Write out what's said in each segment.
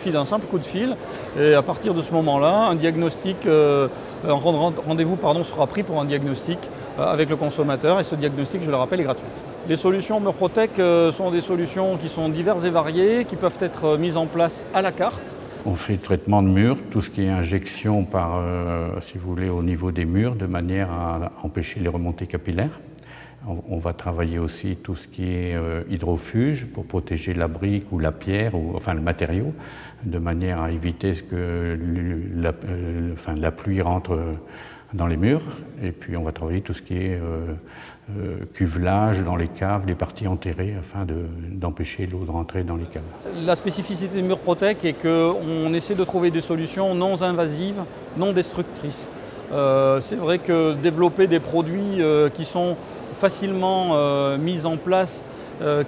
suffit d'un simple coup de fil et à partir de ce moment-là, un rendez-vous sera pris pour un diagnostic avec le consommateur et ce diagnostic, je le rappelle, est gratuit. Les solutions Murprotec sont des solutions qui sont diverses et variées, qui peuvent être mises en place à la carte. On fait le traitement de murs, tout ce qui est injection si vous voulez, au niveau des murs, de manière à empêcher les remontées capillaires. On va travailler aussi tout ce qui est hydrofuge pour protéger la brique ou la pierre, enfin le matériau, de manière à éviter que la pluie rentre dans les murs. Et puis on va travailler tout ce qui est cuvelage dans les caves, les parties enterrées, afin d'empêcher l'eau de rentrer dans les caves. La spécificité de Murprotec est qu'on essaie de trouver des solutions non invasives, non destructrices. C'est vrai que développer des produits qui sont facilement mis en place,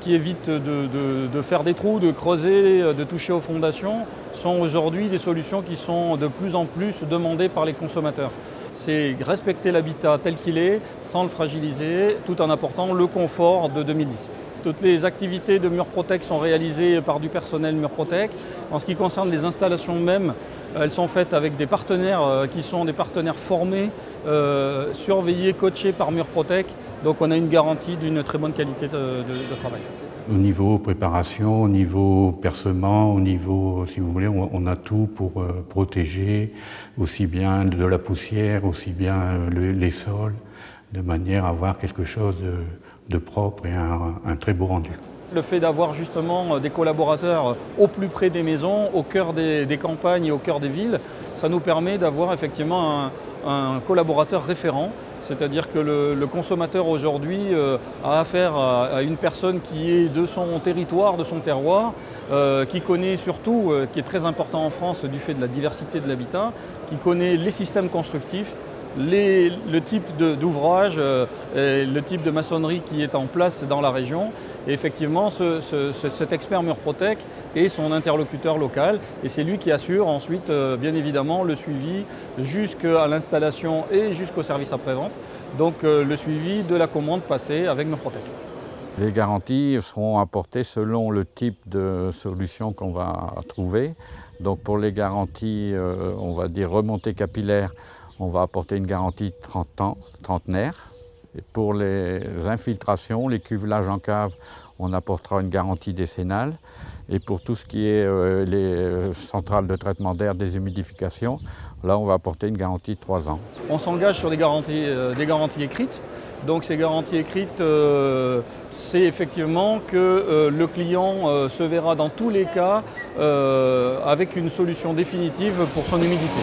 qui évitent de faire des trous, de creuser, de toucher aux fondations, sont aujourd'hui des solutions qui sont de plus en plus demandées par les consommateurs. C'est respecter l'habitat tel qu'il est, sans le fragiliser, tout en apportant le confort de 2010. Toutes les activités de Murprotec sont réalisées par du personnel Murprotec. En ce qui concerne les installations mêmes, elles sont faites avec des partenaires qui sont des partenaires formés, surveillés, coachés par Murprotec. Donc on a une garantie d'une très bonne qualité de travail. Au niveau préparation, au niveau percement, au niveau, si vous voulez, on a tout pour protéger aussi bien de la poussière, aussi bien les sols, de manière à avoir quelque chose de propre et un très beau rendu. Le fait d'avoir justement des collaborateurs au plus près des maisons, au cœur des campagnes et au cœur des villes, ça nous permet d'avoir effectivement un collaborateur référent. C'est-à-dire que le consommateur aujourd'hui a affaire à une personne qui est de son territoire, de son terroir, qui connaît surtout, qui est très important en France du fait de la diversité de l'habitat, qui connaît les systèmes constructifs, le type d'ouvrage, le type de maçonnerie qui est en place dans la région. Et effectivement, cet expert Murprotec est son interlocuteur local et c'est lui qui assure ensuite, bien évidemment, le suivi jusqu'à l'installation et jusqu'au service après-vente. Donc le suivi de la commande passée avec Murprotec. Les garanties seront apportées selon le type de solution qu'on va trouver. Donc pour les garanties, on va dire remontée capillaire, on va apporter une garantie 30 ans, trentenaire. Et pour les infiltrations, les cuvelages en cave, on apportera une garantie décennale. Et pour tout ce qui est les centrales de traitement d'air, déshumidification, là on va apporter une garantie de 3 ans. On s'engage sur des garanties écrites. Donc ces garanties écrites, c'est effectivement que le client se verra dans tous les cas avec une solution définitive pour son humidité.